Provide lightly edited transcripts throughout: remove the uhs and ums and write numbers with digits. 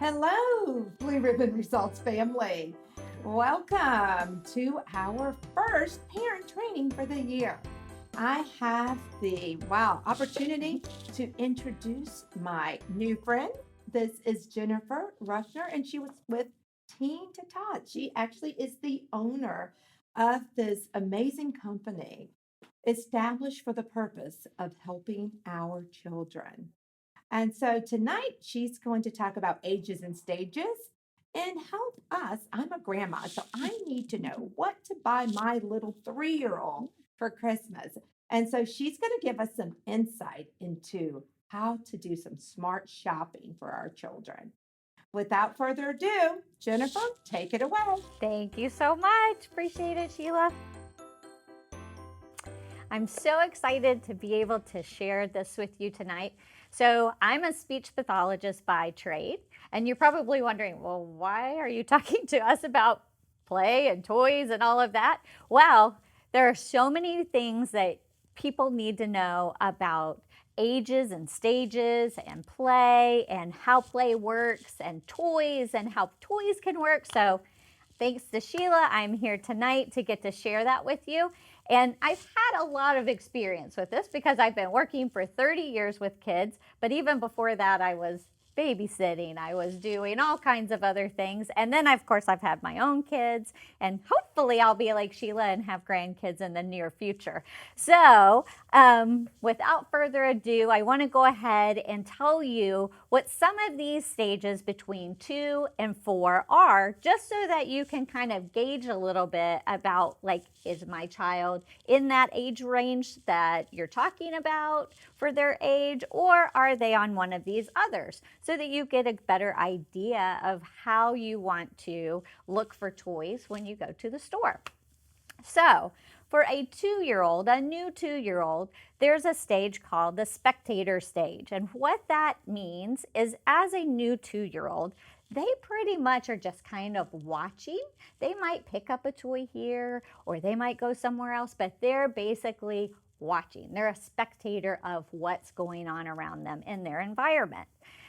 Hello, Blue Ribbon Results family. Welcome to our first parent training for the year. I have the opportunity to introduce my new friend. This is Jennifer Ruckner, and she was with Teen to Tots. She actually is the owner of this amazing company established for the purpose of helping our children. And so tonight she's going to talk about ages and stages and help us. I'm a grandma, so I need to know what to buy my little 3-year-old for Christmas. And so she's going to give us some insight into how to do some smart shopping for our children. Without further ado, Jennifer, take it away. Thank you so much. Appreciate it, Sheila. I'm so excited to be able to share this with you tonight. So I'm a speech pathologist by trade, and you're probably wondering, well, why are you talking to us about play and toys and all of that? Well, there are so many things that people need to know about ages and stages and play and how play works and toys and how toys can work. So thanks to Sheila, I'm here tonight to get to share that with you. And I've had a lot of experience with this because I've been working for 30 years with kids, but even before that, I was babysitting, I was doing all kinds of other things. And then, of course, I've had my own kids, and hopefully I'll be like Sheila and have grandkids in the near future. So without further ado, I want to go ahead and tell you what some of these stages between 2 and 4 are, just so that you can kind of gauge a little bit about, like, is my child in that age range that you're talking about for their age, or are they on one of these others, so that you get a better idea of how you want to look for toys when you go to the store. So for a 2-year-old, a new 2-year-old, there's a stage called the Spectator Stage. And what that means is, as a new 2-year-old, they pretty much are just kind of watching. They might pick up a toy here, or they might go somewhere else, but they're basically watching. They're a spectator of what's going on around them in their environment.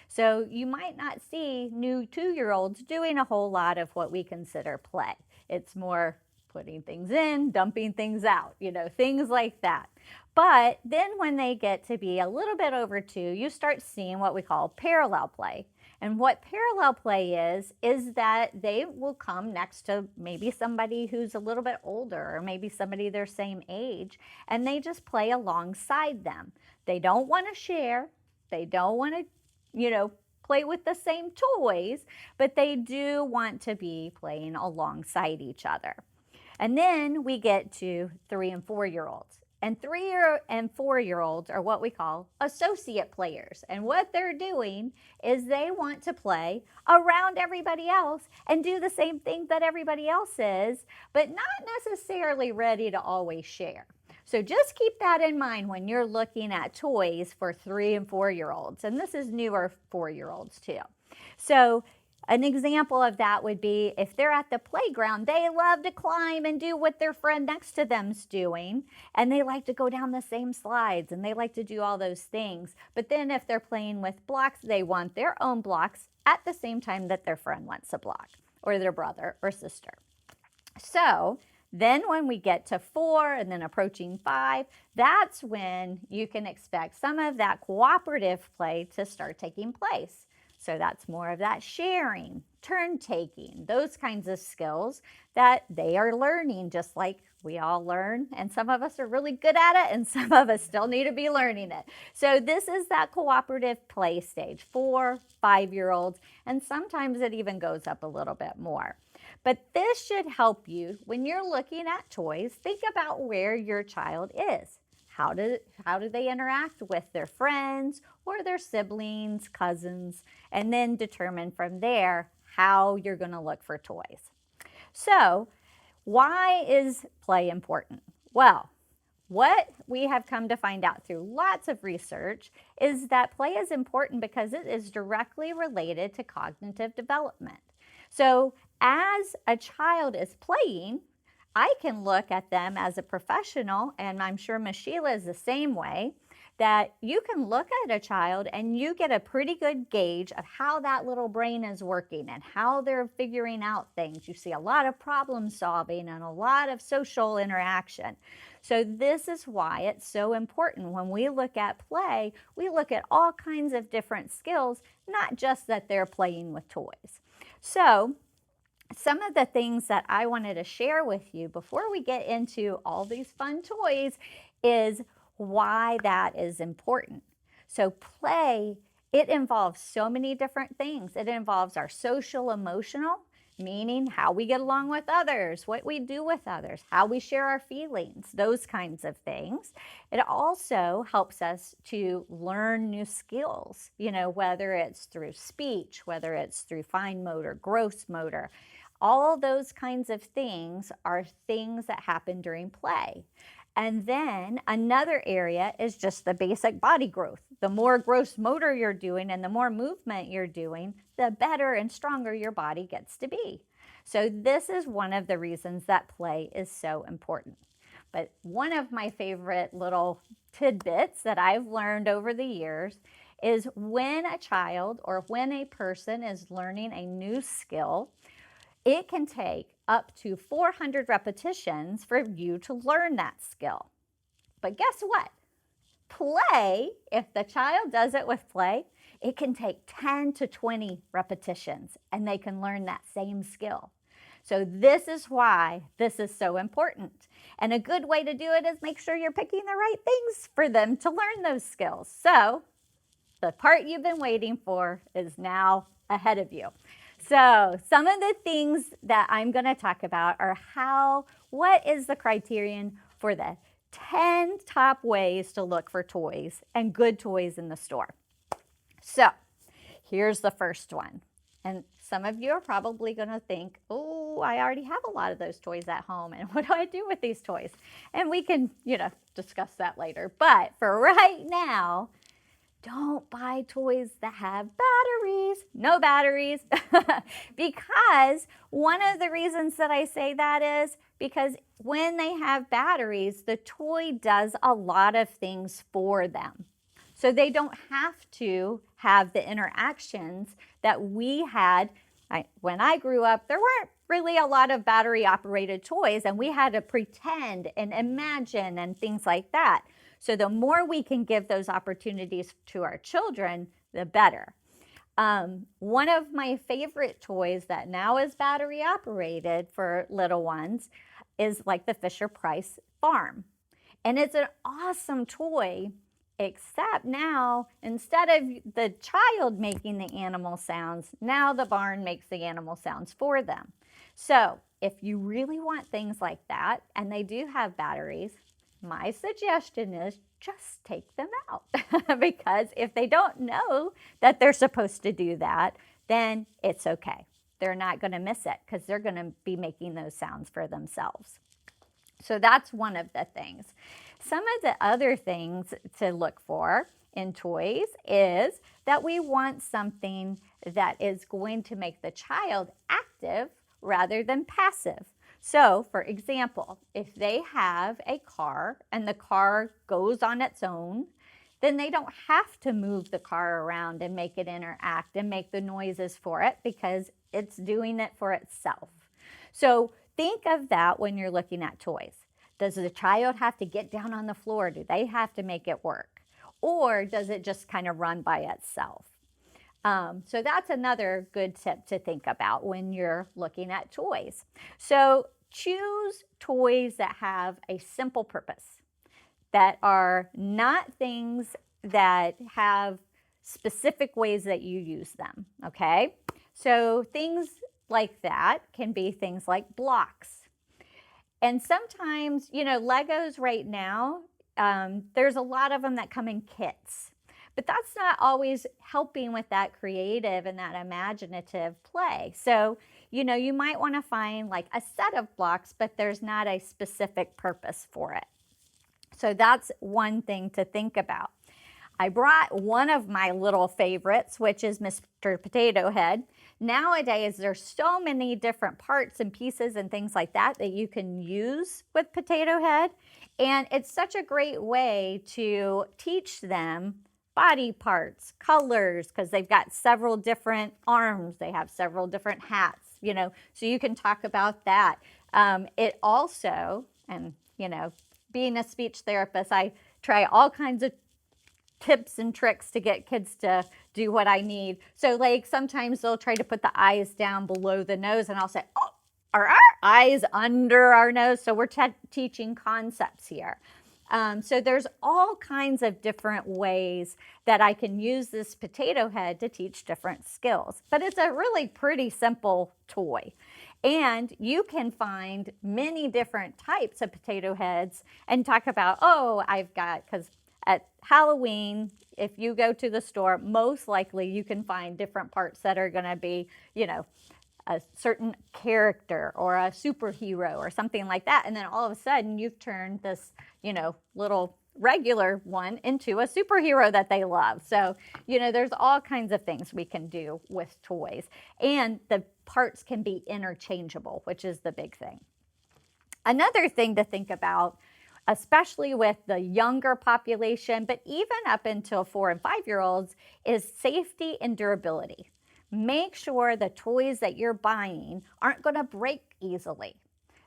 So you might not see new 2-year-olds doing a whole lot of what we consider play. It's more putting things in, dumping things out, things like that. But then when they get to be a little bit over 2, you start seeing what we call parallel play. And what parallel play is that they will come next to maybe somebody who's a little bit older, or maybe somebody their same age, and they just play alongside them. They don't want to share. They don't want to, play with the same toys, but they do want to be playing alongside each other. And then we get to 3 and 4-year-olds. And 3 and 4-year-olds are what we call associate players. And what they're doing is they want to play around everybody else and do the same thing that everybody else is, but not necessarily ready to always share. So just keep that in mind when you're looking at toys for 3 and 4-year-olds. And this is newer 4-year-olds too. So an example of that would be if they're at the playground, they love to climb and do what their friend next to them's doing, and they like to go down the same slides, and they like to do all those things. But then if they're playing with blocks, they want their own blocks at the same time that their friend wants a block, or their brother or sister. So then when we get to 4 and then approaching 5, that's when you can expect some of that cooperative play to start taking place. So that's more of that sharing, turn taking, those kinds of skills that they are learning, just like we all learn. And some of us are really good at it, and some of us still need to be learning it. So this is that cooperative play stage, 4, 5-year-olds, and sometimes it even goes up a little bit more. But this should help you when you're looking at toys. Think about where your child is. How do they interact with their friends or their siblings, cousins, and then determine from there how you're going to look for toys. So why is play important? Well, what we have come to find out through lots of research is that play is important because it is directly related to cognitive development. So as a child is playing, I can look at them as a professional, and I'm sure Miss Sheila is the same way, that you can look at a child and you get a pretty good gauge of how that little brain is working and how they're figuring out things. You see a lot of problem solving and a lot of social interaction. So this is why it's so important when we look at play, we look at all kinds of different skills, not just that they're playing with toys. So some of the things that I wanted to share with you before we get into all these fun toys is why that is important. So play, it involves so many different things. It involves our social, emotional, meaning how we get along with others, what we do with others, how we share our feelings, those kinds of things. It also helps us to learn new skills, whether it's through speech, whether it's through fine motor, gross motor. All those kinds of things are things that happen during play. And then another area is just the basic body growth. The more gross motor you're doing and the more movement you're doing, the better and stronger your body gets to be. So this is one of the reasons that play is so important. But one of my favorite little tidbits that I've learned over the years is when a child or when a person is learning a new skill, it can take up to 400 repetitions for you to learn that skill. But guess what? Play, if the child does it with play, it can take 10 to 20 repetitions and they can learn that same skill. So this is why this is so important. And a good way to do it is make sure you're picking the right things for them to learn those skills. So the part you've been waiting for is now ahead of you. So some of the things that I'm going to talk about are what is the criterion for the 10 top ways to look for toys and good toys in the store. So here's the first one. And some of you are probably going to think, oh, I already have a lot of those toys at home. And what do I do with these toys? And we can, discuss that later. But for right now, don't buy toys that have batteries, no batteries, because one of the reasons that I say that is because when they have batteries, the toy does a lot of things for them. So they don't have to have the interactions that we had. When I grew up, there weren't really a lot of battery operated toys and we had to pretend and imagine and things like that. So the more we can give those opportunities to our children, the better. One of my favorite toys that now is battery operated for little ones is like the Fisher-Price Farm. And it's an awesome toy, except now instead of the child making the animal sounds, now the barn makes the animal sounds for them. So if you really want things like that, and they do have batteries, my suggestion is just take them out because if they don't know that they're supposed to do that, then it's okay. They're not going to miss it because they're going to be making those sounds for themselves. So that's one of the things. Some of the other things to look for in toys is that we want something that is going to make the child active rather than passive. So, for example, if they have a car and the car goes on its own, then they don't have to move the car around and make it interact and make the noises for it because it's doing it for itself. So think of that when you're looking at toys. Does the child have to get down on the floor? Do they have to make it work? Or does it just kind of run by itself? So that's another good tip to think about when you're looking at toys. So choose toys that have a simple purpose, that are not things that have specific ways that you use them, okay? So things like that can be things like blocks. And sometimes, Legos right now, there's a lot of them that come in kits. But that's not always helping with that creative and that imaginative play. So, you might want to find like a set of blocks, but there's not a specific purpose for it. So that's one thing to think about. I brought one of my little favorites, which is Mr. Potato Head. Nowadays, there's so many different parts and pieces and things like that that you can use with Potato Head. And it's such a great way to teach them body parts, colors, because they've got several different arms. They have several different hats, you know, so you can talk about that. It also, and, you know, being a speech therapist, I try all kinds of tips and tricks to get kids to do what I need. So like sometimes they'll try to put the eyes down below the nose and I'll say, oh, are our eyes under our nose? So we're teaching concepts here. So there's all kinds of different ways that I can use this potato head to teach different skills. But it's a really pretty simple toy. And you can find many different types of potato heads and talk about, oh, I've got, because at Halloween, if you go to the store, most likely you can find different parts that are going to be, you know, a certain character or a superhero or something like that. And then all of a sudden you've turned this, you know, little regular one into a superhero that they love. So, you know, there's all kinds of things we can do with toys. And the parts can be interchangeable, which is the big thing. Another thing to think about, especially with the younger population, but even up until 4 and 5-year-olds, is safety and durability. Make sure the toys that you're buying aren't going to break easily.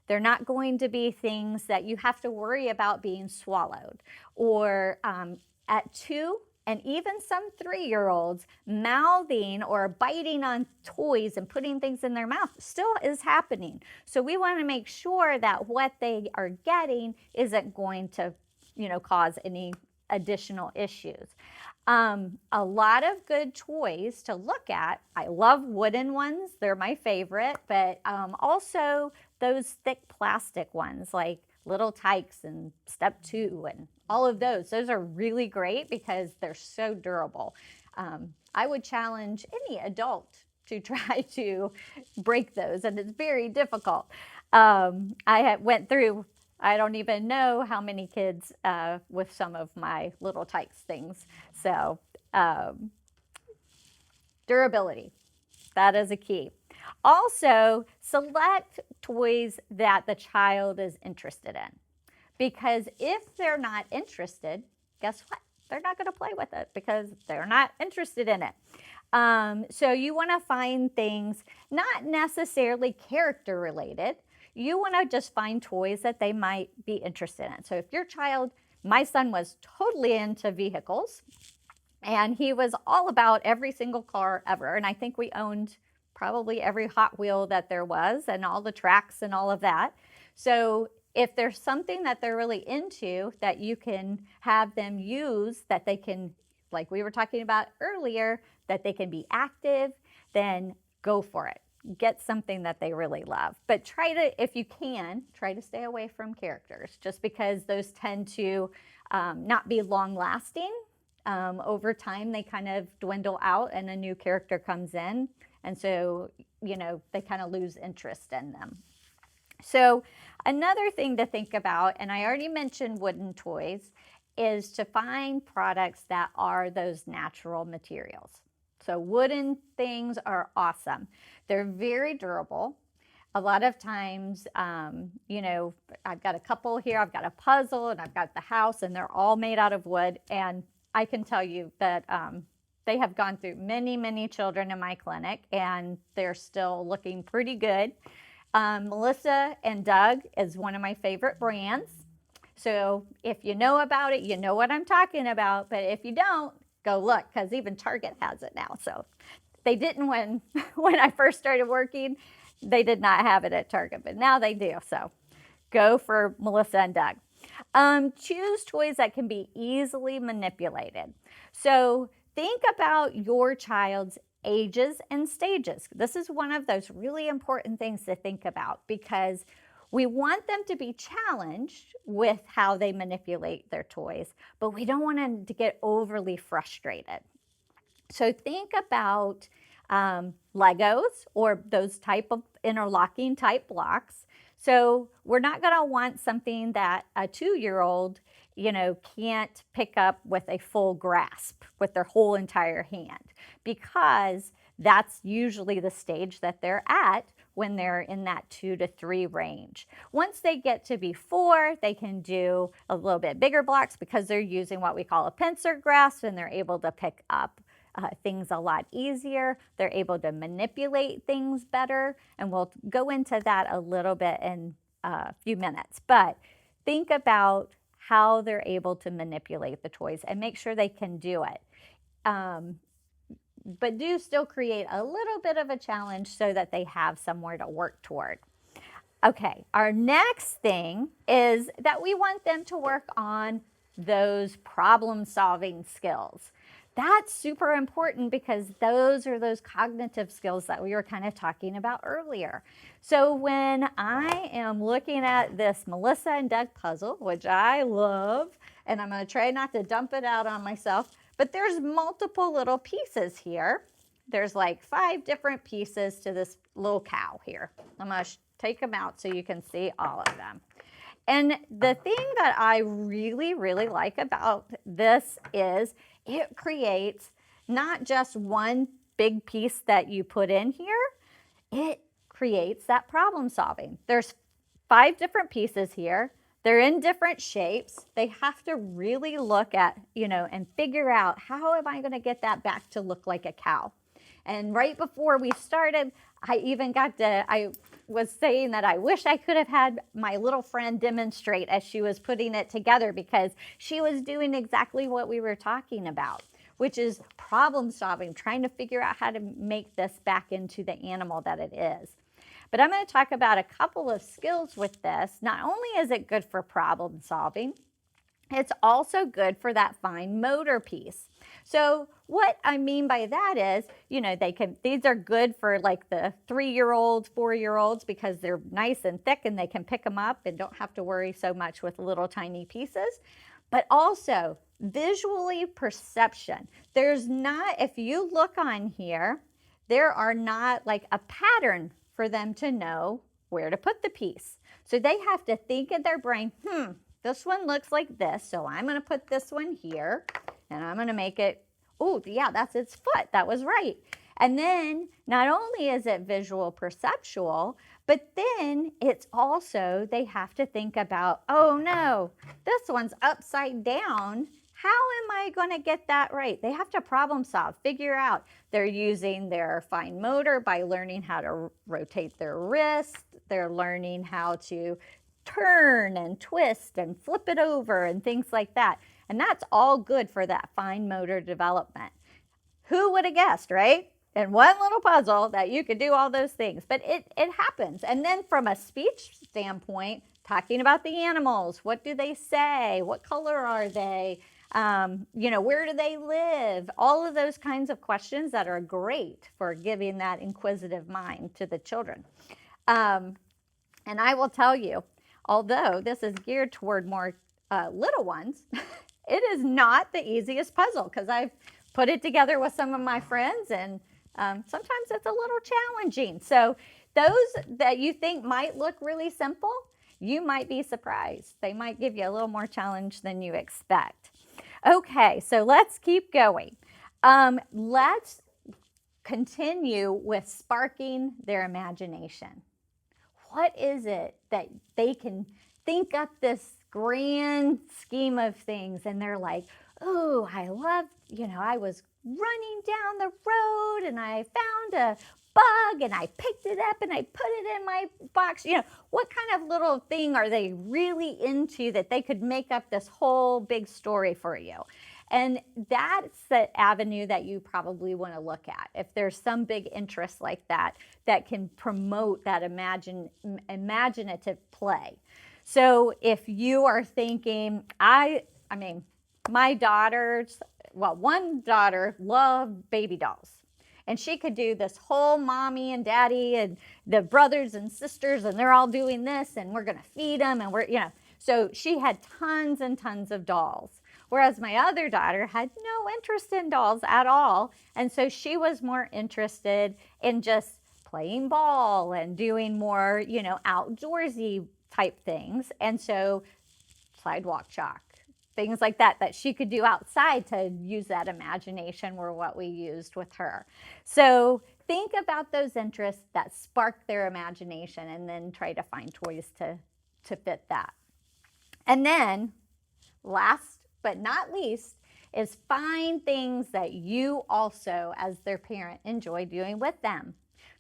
They're not going to be things that you have to worry about being swallowed. Or at 2 and even some 3-year-olds, mouthing or biting on toys and putting things in their mouth still is happening. So we want to make sure that what they are getting isn't going to, you know, cause any additional issues. A lot of good toys to look at. I love wooden ones. They're my favorite, but also those thick plastic ones like Little Tykes and Step 2 and all of those. Those are really great because they're so durable. I would challenge any adult to try to break those, and it's very difficult. I went through, I don't even know how many kids with some of my Little Tykes things. So durability, that is a key. Also, select toys that the child is interested in. Because if they're not interested, guess what? They're not going to play with it because they're not interested in it. So you want to find things not necessarily character related. You want to just find toys that they might be interested in. So if your child, my son was totally into vehicles, and he was all about every single car ever. And I think we owned probably every Hot Wheel that there was and all the tracks and all of that. So if there's something that they're really into that you can have them use, that they can, like we were talking about earlier, that they can be active, then go for it. Get something that they really love. But try to, if you can, try to stay away from characters, just because those tend to not be long lasting. Over time, they kind of dwindle out and a new character comes in. And so, you know, they kind of lose interest in them. So another thing to think about, and I already mentioned wooden toys, is to find products that are those natural materials. So wooden things are awesome. They're very durable. A lot of times, you know, I've got a couple here, I've got a puzzle, and I've got the house, and they're all made out of wood. And I can tell you that they have gone through many, many children in my clinic, and they're still looking pretty good. Melissa and Doug is one of my favorite brands. So if you know about it, you know what I'm talking about. But if you don't, go look, because even Target has it now. So they didn't when I first started working. They did not have it at Target, but now they do. So go for Melissa and Doug. Choose toys that can be easily manipulated. So think about your child's ages and stages. This is one of those really important things to think about, because we want them to be challenged with how they manipulate their toys, but we don't want them to get overly frustrated. So think about Legos or those type of interlocking type blocks. So we're not going to want something that a 2-year-old can't pick up with a full grasp with their whole entire hand, because that's usually the stage that they're at when they're in that 2 to 3 range. Once they get to be 4, they can do a little bit bigger blocks because they're using what we call a pincer grasp, and they're able to pick up things a lot easier. They're able to manipulate things better, and we'll go into that a little bit in a few minutes. But think about how they're able to manipulate the toys and make sure they can do it. But do still create a little bit of a challenge so that they have somewhere to work toward. Okay, our next thing is that we want them to work on those problem-solving skills. That's super important because those are those cognitive skills that we were kind of talking about earlier. So when I am looking at this Melissa and Doug puzzle, which I love, and I'm going to try not to dump it out on myself, but there's multiple little pieces here. There's like 5 different pieces to this little cow here. I'm going to take them out so you can see all of them. And the thing that I really, really like about this is it creates not just one big piece that you put in here, it creates that problem solving. There's 5 different pieces here. They're in different shapes. They have to really look at, and figure out, how am I going to get that back to look like a cow? And right before we started, I was saying that I wish I could have had my little friend demonstrate as she was putting it together, because she was doing exactly what we were talking about, which is problem solving, trying to figure out how to make this back into the animal that it is. But I'm going to talk about a couple of skills with this. Not only is it good for problem solving, it's also good for that fine motor piece. So what I mean by that is, these are good for like the 3-year-olds, 4-year-olds, because they're nice and thick and they can pick them up and don't have to worry so much with little tiny pieces. But also visually perception. If you look on here, there are not like a pattern for them to know where to put the piece. So they have to think in their brain, this one looks like this, so I'm going to put this one here, and I'm going to make it, oh, yeah, that's its foot. That was right. And then not only is it visual perceptual, but then it's also, they have to think about, oh no, this one's upside down. How am I going to get that right? They have to problem solve, figure out. They're using their fine motor by learning how to rotate their wrist. They're learning how to turn and twist and flip it over and things like that. And that's all good for that fine motor development. Who would have guessed, right? In one little puzzle that you could do all those things, but it happens. And then from a speech standpoint, talking about the animals, what do they say? What color are they? Where do they live? All of those kinds of questions that are great for giving that inquisitive mind to the children. And I will tell you, although this is geared toward more little ones, it is not the easiest puzzle, because I've put it together with some of my friends, and sometimes it's a little challenging. So those that you think might look really simple, you might be surprised. They might give you a little more challenge than you expect. Okay, so let's keep going. Let's continue with sparking their imagination. What is it that they can think up this grand scheme of things, and they're like, oh, I love, I was running down the road and I found a bug and I picked it up and I put it in my box. What kind of little thing are they really into that they could make up this whole big story for you? And that's the avenue that you probably want to look at. If there's some big interest like that, that can promote that imaginative play. So if you are thinking, my daughters, one daughter loved baby dolls. And she could do this whole mommy and daddy and the brothers and sisters, and they're all doing this, and we're going to feed them, and so she had tons and tons of dolls. Whereas my other daughter had no interest in dolls at all. And so she was more interested in just playing ball and doing more, outdoorsy type things. And so sidewalk chalk, things like that she could do outside to use that imagination were what we used with her. So think about those interests that spark their imagination and then try to find toys to fit that. And then last but not least is find things that you also, as their parent, enjoy doing with them.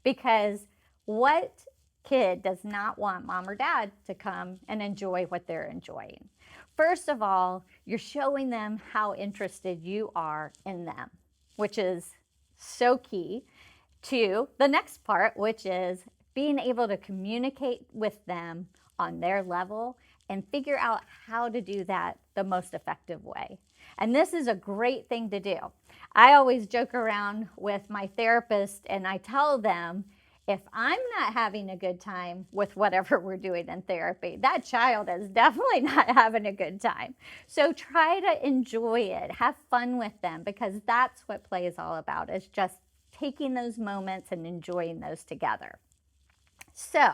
Because what kid does not want mom or dad to come and enjoy what they're enjoying? First of all, you're showing them how interested you are in them, which is so key to the next part, which is being able to communicate with them on their level and figure out how to do that the most effective way. And this is a great thing to do. I always joke around with my therapist and I tell them, if I'm not having a good time with whatever we're doing in therapy, that child is definitely not having a good time. So try to enjoy it, have fun with them, because that's what play is all about, is just taking those moments and enjoying those together. So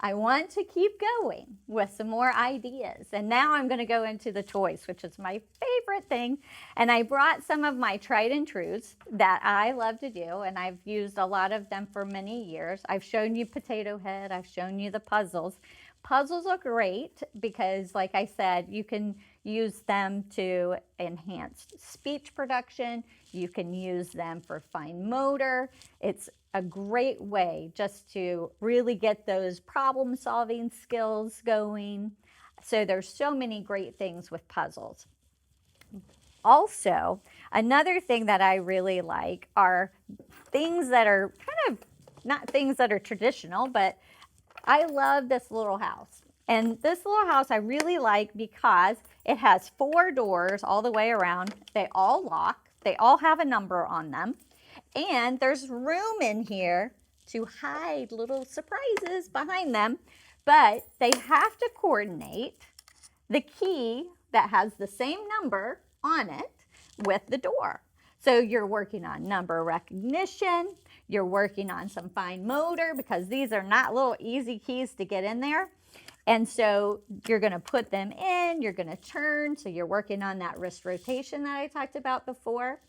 I want to keep going with some more ideas. And now I'm going to go into the toys, which is my favorite thing. And I brought some of my tried and trues that I love to do. And I've used a lot of them for many years. I've shown you Potato Head. I've shown you the puzzles. Puzzles are great because, like I said, you can use them to enhance speech production. You can use them for fine motor. It's a great way just to really get those problem-solving skills going. So there's so many great things with puzzles. Also, another thing that I really like are things that are kind of not things that are traditional, but I love this little house. And this little house I really like because it has 4 doors all the way around. They all lock. They all have a number on them. And there's room in here to hide little surprises behind them. But they have to coordinate the key that has the same number on it with the door. So you're working on number recognition. You're working on some fine motor because these are not little easy keys to get in there. And so you're going to put them in, you're going to turn. So you're working on that wrist rotation that I talked about before.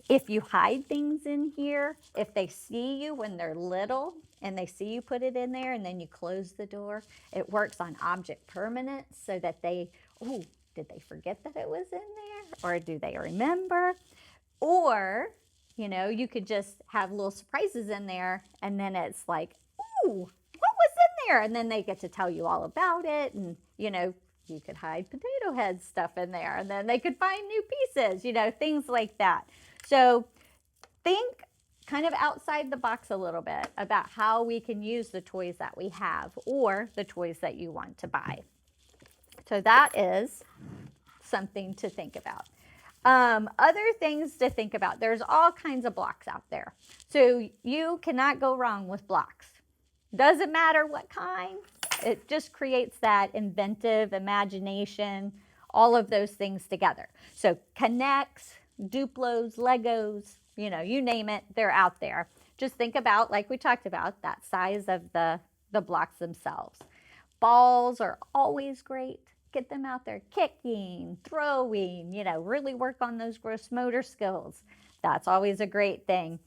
If you hide things in here, if they see you when they're little and they see you put it in there and then you close the door, it works on object permanence so that they, oh, did they forget that it was in there? Or do they remember? Or, you know, you could just have little surprises in there and then it's like, ooh, what was in there? And then they get to tell you all about it. And, you know, you could hide Potato Head stuff in there and then they could find new pieces, you know, things like that. So think kind of outside the box a little bit about how we can use the toys that we have or the toys that you want to buy. So that is something to think about. Other things to think about, there's all kinds of blocks out there. So you cannot go wrong with blocks. Doesn't matter what kind, it just creates that inventive imagination, all of those things together. So connects, Duplos, Legos, you know, you name it, they're out there. Just think about, like we talked about, that size of the blocks themselves. Balls are always great. Get them out there kicking, throwing, you know, really work on those gross motor skills. That's always a great thing.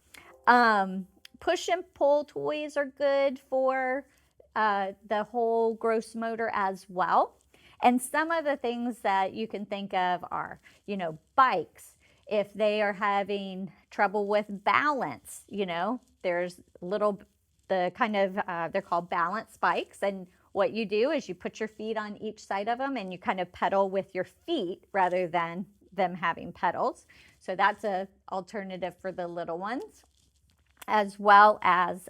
Push and pull toys are good for the whole gross motor as well. And some of the things that you can think of are, you know, bikes. If they are having trouble with balance, you know, there's they're called balance bikes. And what you do is you put your feet on each side of them and you kind of pedal with your feet rather than them having pedals. So that's an alternative for the little ones, as well as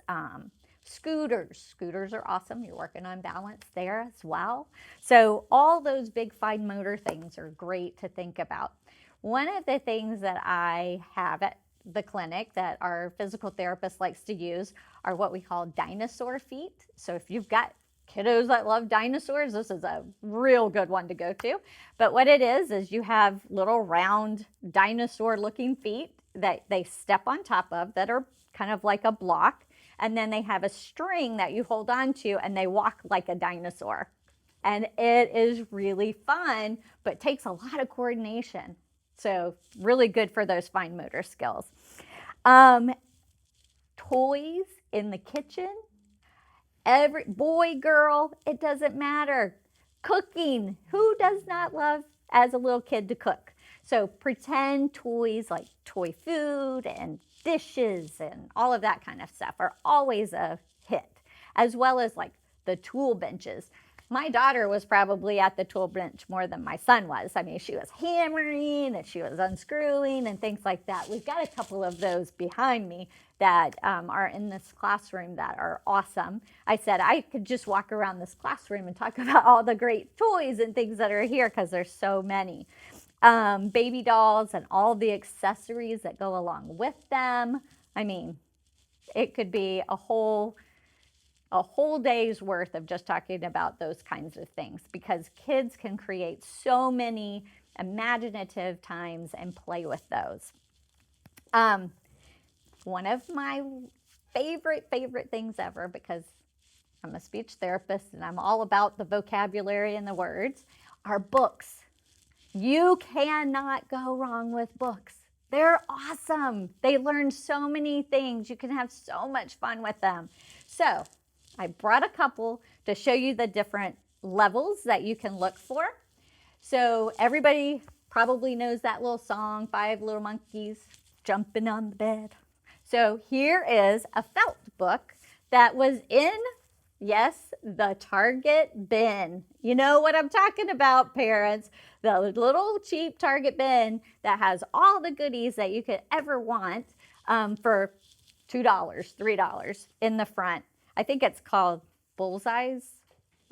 scooters. Scooters are awesome. You're working on balance there as well. So all those big fine motor things are great to think about. One of the things that I have at the clinic that our physical therapist likes to use are what we call Dinosaur Feet. So if you've got kiddos that love dinosaurs, this is a real good one to go to. But what it is you have little round dinosaur looking feet that they step on top of that are kind of like a block. And then they have a string that you hold on to and they walk like a dinosaur. And it is really fun, but takes a lot of coordination. So really good for those fine motor skills. Toys in the kitchen. Every boy, girl, it doesn't matter. Cooking. Who does not love as a little kid to cook? So pretend toys like toy food and dishes and all of that kind of stuff are always a hit, as well as like the tool benches. My daughter was probably at the tool bench more than my son was. I mean, she was hammering and she was unscrewing and things like that. We've got a couple of those behind me that are in this classroom that are awesome. I said I could just walk around this classroom and talk about all the great toys and things that are here because there's so many. Baby dolls and all the accessories that go along with them. I mean, it could be a whole day's worth of just talking about those kinds of things because kids can create so many imaginative times and play with those. One of my favorite things ever, because I'm a speech therapist and I'm all about the vocabulary and the words, are books. You cannot go wrong with books. They're awesome. They learn so many things. You can have so much fun with them. So I brought a couple to show you the different levels that you can look for. So everybody probably knows that little song, 5 Little Monkeys Jumping on the Bed. So here is a felt book that was in, yes, the Target bin. You know what I'm talking about, parents. The little cheap Target bin that has all the goodies that you could ever want for $2, $3 in the front. I think it's called Bullseye's.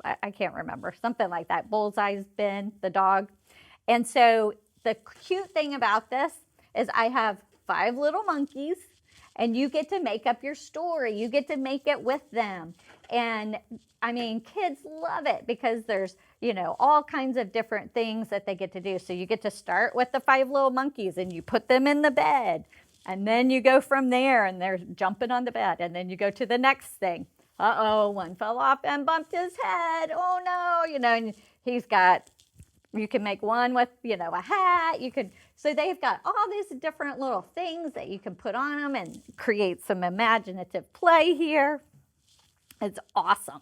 I can't remember. Something like that. Bullseye's bin, the dog. And so the cute thing about this is I have 5 little monkeys, and you get to make up your story. You get to make it with them. And I mean, kids love it because there's, you know, all kinds of different things that they get to do. So you get to start with the 5 little monkeys and you put them in the bed. And then you go from there and they're jumping on the bed. And then you go to the next thing. Uh-oh, one fell off and bumped his head. Oh no, you know, and he's got, you can make one with, you know, a hat. You could, so they've got all these different little things that you can put on them and create some imaginative play here. It's awesome.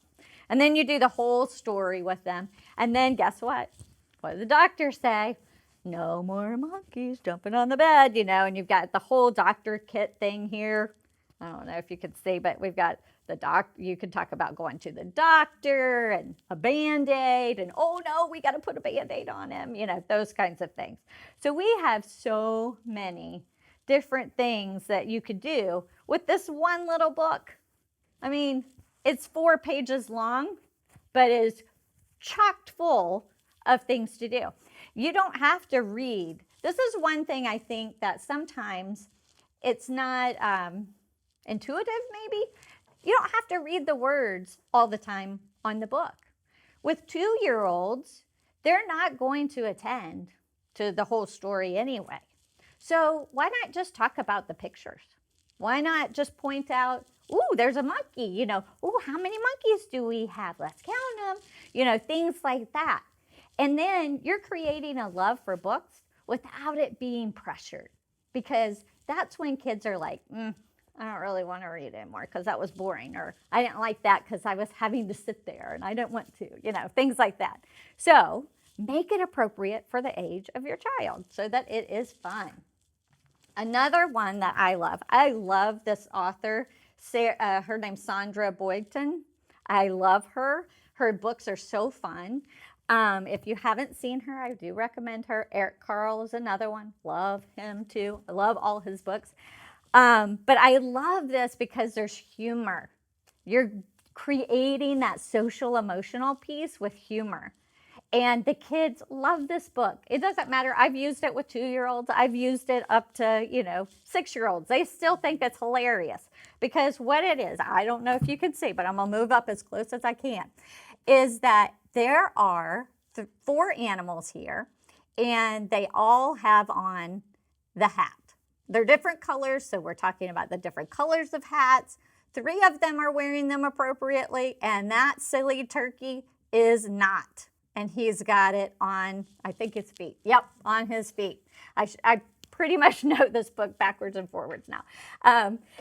And then you do the whole story with them. And then guess what? What did the doctor say? No more monkeys jumping on the bed, you know, and you've got the whole doctor kit thing here. I don't know if you could see, but we've got the you could talk about going to the doctor and a Band-Aid and, oh no, we got to put a Band-Aid on him, you know, those kinds of things. So we have so many different things that you could do with this one little book. I mean, it's 4 pages long, but is chocked full of things to do. You don't have to read. This is one thing I think that sometimes it's not intuitive, maybe. You don't have to read the words all the time on the book. With 2-year-olds, they're not going to attend to the whole story anyway. So why not just talk about the pictures? Why not just point out, ooh, there's a monkey, you know, ooh, how many monkeys do we have? Let's count them, you know, things like that. And then you're creating a love for books without it being pressured, because that's when kids are like, I don't really want to read anymore because that was boring, or I didn't like that because I was having to sit there and I didn't want to, you know, things like that. So make it appropriate for the age of your child so that it is fun. Another one that I love this author, her name's Sandra Boynton. I love her. Her books are so fun. If you haven't seen her, I do recommend her. Eric Carle is another one. Love him too. I love all his books. But I love this because there's humor. You're creating that social emotional piece with humor. And the kids love this book. It doesn't matter. I've used it with 2-year-olds. I've used it up to, 6-year-olds. They still think it's hilarious because what it is, I don't know if you can see, but I'm going to move up as close as I can, is that there are 4 animals here, and they all have on the hat. They're different colors, so we're talking about the different colors of hats. 3 of them are wearing them appropriately, and that silly turkey is not. And he's got it on, I think his feet. Yep, on his feet. I pretty much know this book backwards and forwards now.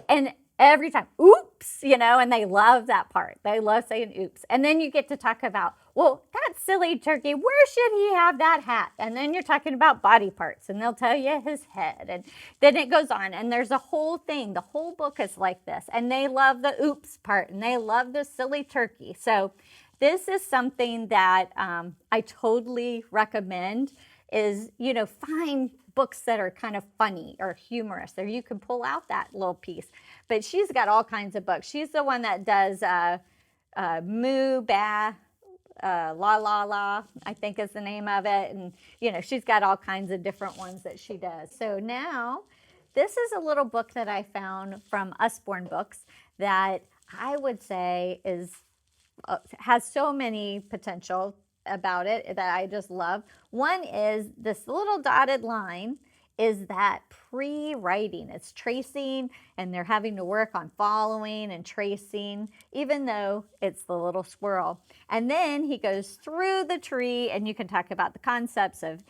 And every time, oops, and they love that part. They love saying oops. And then you get to talk about, well, that silly turkey, where should he have that hat? And then you're talking about body parts, and they'll tell you his head. And then it goes on, and there's a whole thing. The whole book is like this. And they love the oops part, and they love the silly turkey. So this is something that I totally recommend is, find books that are kind of funny or humorous, or you can pull out that little piece. But she's got all kinds of books. She's the one that does Moo, Ba, La La La, I think is the name of it. And, she's got all kinds of different ones that she does. So now, this is a little book that I found from Usborne Books that I would say has so many potential about it that I just love. One is this little dotted line is that pre-writing. It's tracing, and they're having to work on following and tracing, even though it's the little squirrel. And then he goes through the tree, and you can talk about the concepts of,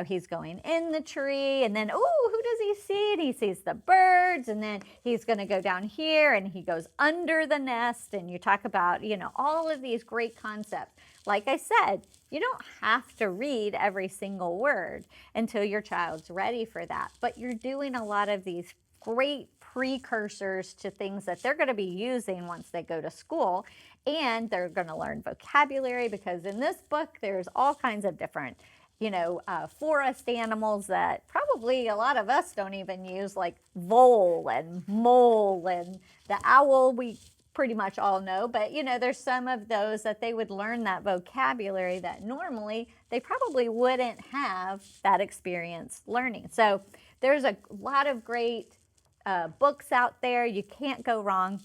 he's going in the tree, and then, oh, who does he see? And he sees the birds, and then he's going to go down here, and he goes under the nest, and you talk about, all of these great concepts. Like I said, you don't have to read every single word until your child's ready for that, but you're doing a lot of these great precursors to things that they're going to be using once they go to school, and they're going to learn vocabulary, because in this book there's all kinds of different forest animals that probably a lot of us don't even use, like vole and mole, and the owl we pretty much all know, but there's some of those that they would learn that vocabulary that normally they probably wouldn't have that experience learning. So there's a lot of great books out there. You can't go wrong.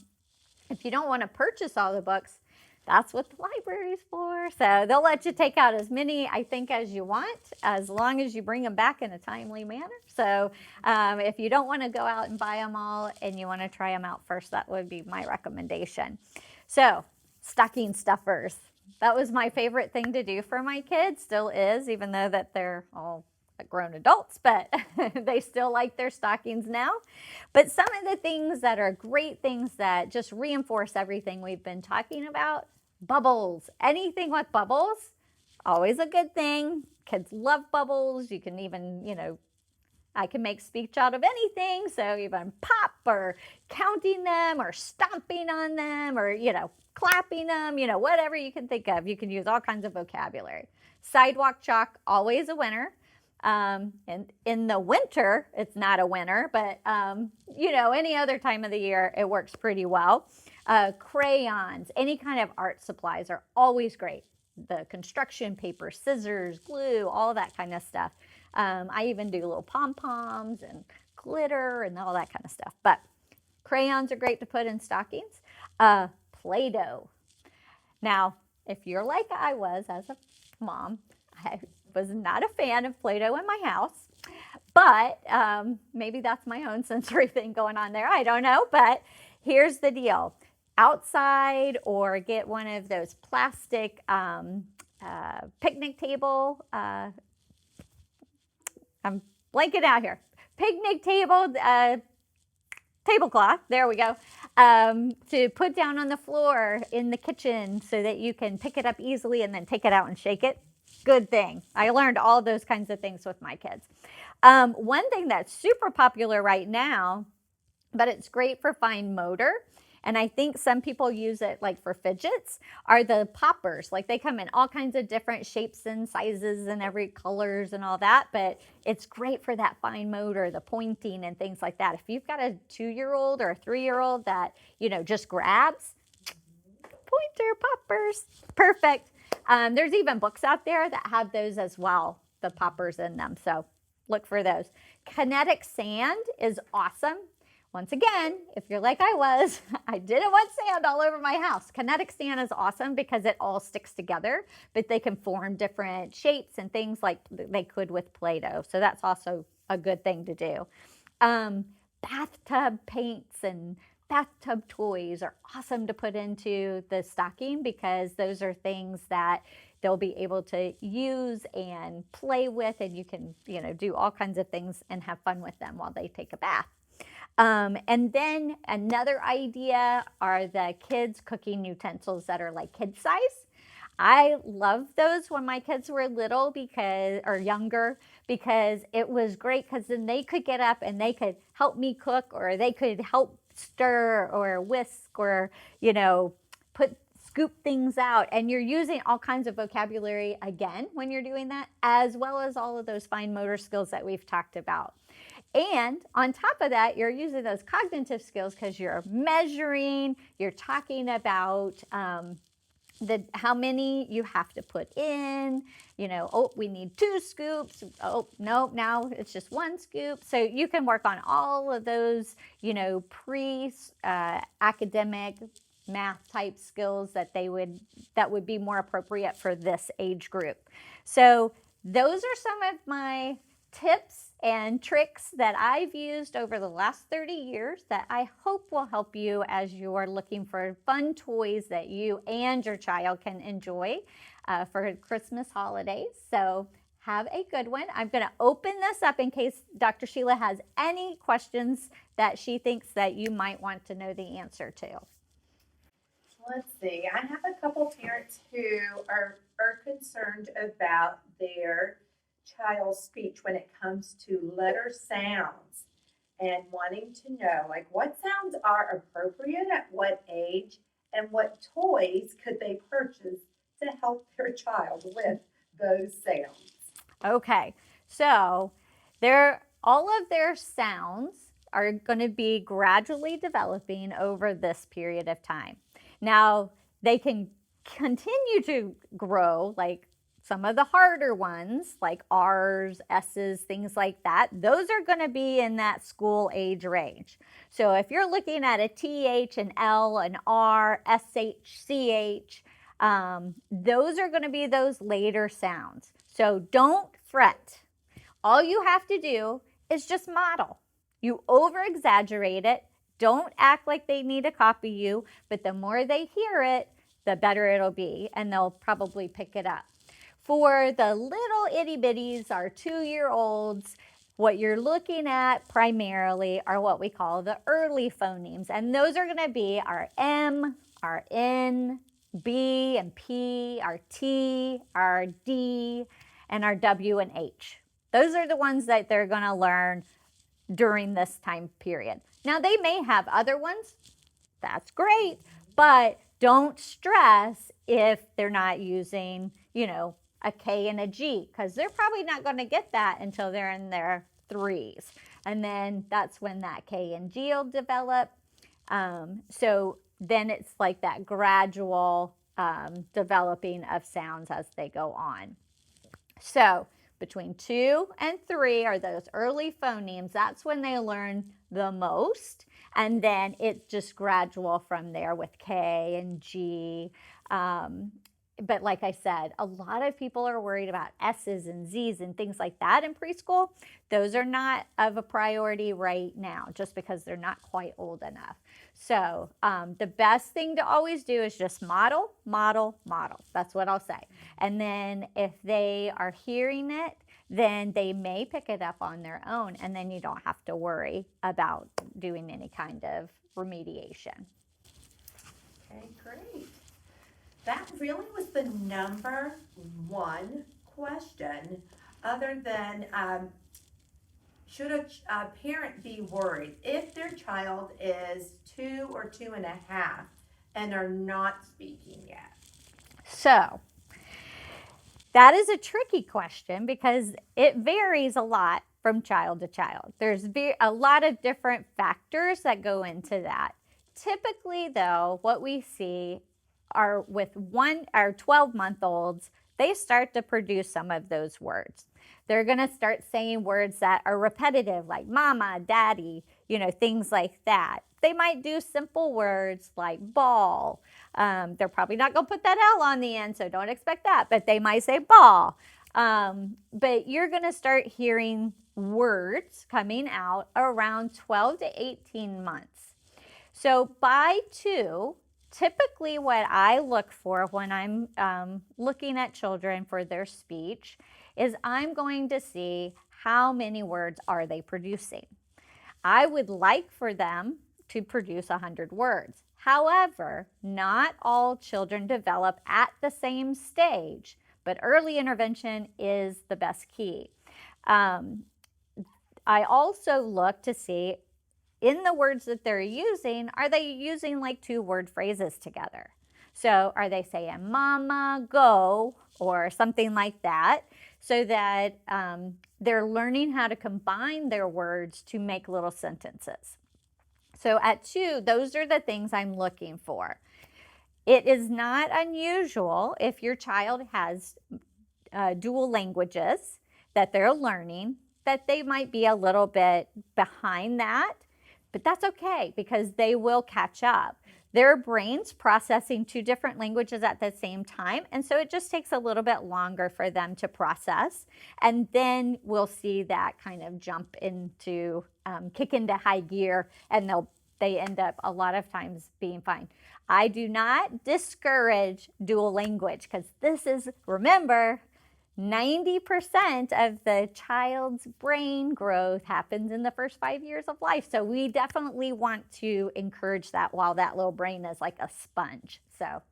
If you don't want to purchase all the books, that's what the library's for. So they'll let you take out as many, I think, as you want, as long as you bring them back in a timely manner. So if you don't want to go out and buy them all and you want to try them out first, that would be my recommendation. So stocking stuffers. That was my favorite thing to do for my kids, still is, even though that they're all grown adults, but they still like their stockings now. But some of the things that are great things that just reinforce everything we've been talking about, bubbles. Anything with bubbles, always a good thing. Kids love bubbles. You can even, I can make speech out of anything. So even pop, or counting them, or stomping on them, or, clapping them, whatever you can think of. You can use all kinds of vocabulary. Sidewalk chalk, always a winner. And in the winter, it's not a winner, but, any other time of the year, it works pretty well. Crayons, any kind of art supplies are always great. The construction paper, scissors, glue, all that kind of stuff. I even do little pom-poms and glitter and all that kind of stuff. But crayons are great to put in stockings. Play-Doh. Now, if you're like I was as a mom, I was not a fan of Play-Doh in my house, but maybe that's my own sensory thing going on there. I don't know, but here's the deal. Outside, or get one of those plastic picnic table, I'm blanking out here, picnic table, tablecloth, there we go, to put down on the floor in the kitchen so that you can pick it up easily and then take it out and shake it. Good thing. I learned all those kinds of things with my kids. One thing that's super popular right now, but it's great for fine motor, and I think some people use it like for fidgets, are the poppers. Like they come in all kinds of different shapes and sizes and every colors and all that, but it's great for that fine motor, the pointing and things like that. If you've got a 2-year-old or a 3-year-old that, just grabs, pointer poppers, perfect. There's even books out there that have those as well, the poppers in them. So look for those. Kinetic sand is awesome. Once again, if you're like I was, I didn't want sand all over my house. Kinetic sand is awesome because it all sticks together, but they can form different shapes and things like they could with Play-Doh. So that's also a good thing to do. Bathtub paints and bathtub toys are awesome to put into the stocking because those are things that they'll be able to use and play with, and you can, do all kinds of things and have fun with them while they take a bath. And then another idea are the kids cooking utensils that are like kid size. I loved those when my kids were little or younger, because it was great, because then they could get up and they could help me cook, or they could help stir or whisk, or, scoop things out. And you're using all kinds of vocabulary again when you're doing that, as well as all of those fine motor skills that we've talked about. And on top of that, you're using those cognitive skills because you're measuring, you're talking about how many you have to put in, we need 2 scoops. Oh, no, now it's just 1 scoop. So you can work on all of those, pre-academic math type skills that would be more appropriate for this age group. So those are some of my tips and tricks that I've used over the last 30 years that I hope will help you as you're looking for fun toys that you and your child can enjoy for Christmas holidays. So have a good one. I'm going to open this up in case Dr. Sheila has any questions that she thinks that you might want to know the answer to. Let's see. I have a couple parents who are concerned about their child's speech when it comes to letter sounds, and wanting to know, like, what sounds are appropriate at what age, and what toys could they purchase to help their child with those sounds. Okay, so all of their sounds are going to be gradually developing over this period of time. Now, they can continue to grow, like some of the harder ones, like R's, S's, things like that. Those are going to be in that school age range. So if you're looking at a TH, an L, an R, SH, CH, those are going to be those later sounds. So don't fret. All you have to do is just model. You over-exaggerate it. Don't act like they need to copy you, but the more they hear it, the better it'll be, and they'll probably pick it up. For the little itty bitties, our 2-year-olds, what you're looking at primarily are what we call the early phonemes, and those are going to be our M, our N, B and P, our T, our D, and our W and H. Those are the ones that they're going to learn during this time period. Now, they may have other ones. That's great, but don't stress if they're not using, a K and a G, because they're probably not going to get that until they're in their 3s. And then that's when that K and G will develop. So then it's like that gradual developing of sounds as they go on. So between 2 and 3 are those early phonemes. That's when they learn the most. And then it's just gradual from there with K and G. But like I said, a lot of people are worried about S's and Z's and things like that in preschool. Those are not of a priority right now, just because they're not quite old enough. So the best thing to always do is just model, model, model. That's what I'll say. And then if they are hearing it, then they may pick it up on their own, and then you don't have to worry about doing any kind of remediation. Okay, great. That really was the number one question, other than should a parent be worried if their child is 2 or 2.5 and are not speaking yet? So that is a tricky question because it varies a lot from child to child. There's a lot of different factors that go into that. Typically, though, what we see are with 12-month-olds, they start to produce some of those words. They're going to start saying words that are repetitive, like mama, daddy, things like that. They might do simple words like ball. They're probably not going to put that L on the end, so don't expect that, but they might say ball. But you're going to start hearing words coming out around 12 to 18 months. So by 2, typically what I look for when I'm looking at children for their speech is I'm going to see how many words are they producing. I would like for them to produce 100 words. However, not all children develop at the same stage, but early intervention is the best key. I also look to see in the words that they're using, are they using like 2 word phrases together? So are they saying mama, go, or something like that, so that they're learning how to combine their words to make little sentences. So at 2, those are the things I'm looking for. It is not unusual if your child has dual languages that they're learning, that they might be a little bit behind that, but that's okay because they will catch up. Their brain's processing 2 different languages at the same time, and so it just takes a little bit longer for them to process, and then we'll see that kind of jump into, kick into high gear, and they end up a lot of times being fine. I do not discourage dual language because this is, remember, 90% of the child's brain growth happens in the first 5 years of life. So we definitely want to encourage that while that little brain is like a sponge. So.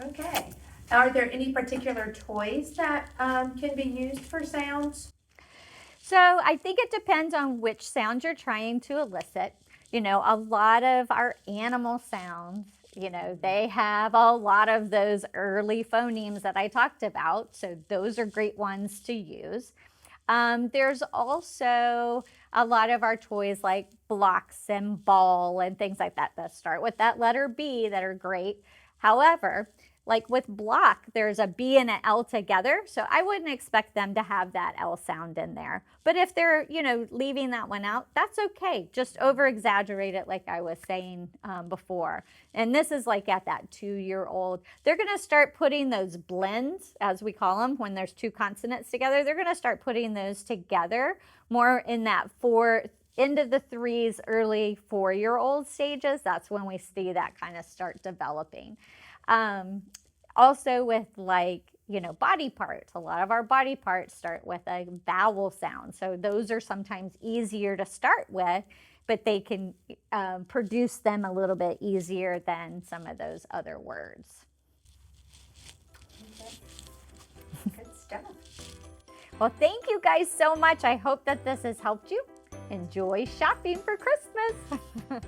Okay. Are there any particular toys that can be used for sounds? So I think it depends on which sound you're trying to elicit. You know, a lot of our animal sounds, you know, they have a lot of those early phonemes that I talked about. So those are great ones to use. There's also a lot of our toys like blocks and ball and things like that that start with that letter B that are great. However, like with block, there's a B and an L together, so I wouldn't expect them to have that L sound in there. But if they're, you know, leaving that one out, that's okay. Just over-exaggerate it like I was saying before. And this is like at that 2-year-old. They're going to start putting those blends, as we call them, when there's 2 consonants together. They're going to start putting those together more in that end of the 3s, early 4-year-old stages. That's when we see that kind of start developing. Also with, like, you know, body parts, a lot of our body parts start with a vowel sound. So those are sometimes easier to start with, but they can produce them a little bit easier than some of those other words. Okay. Good stuff. Well, thank you guys so much. I hope that this has helped you. Enjoy shopping for Christmas.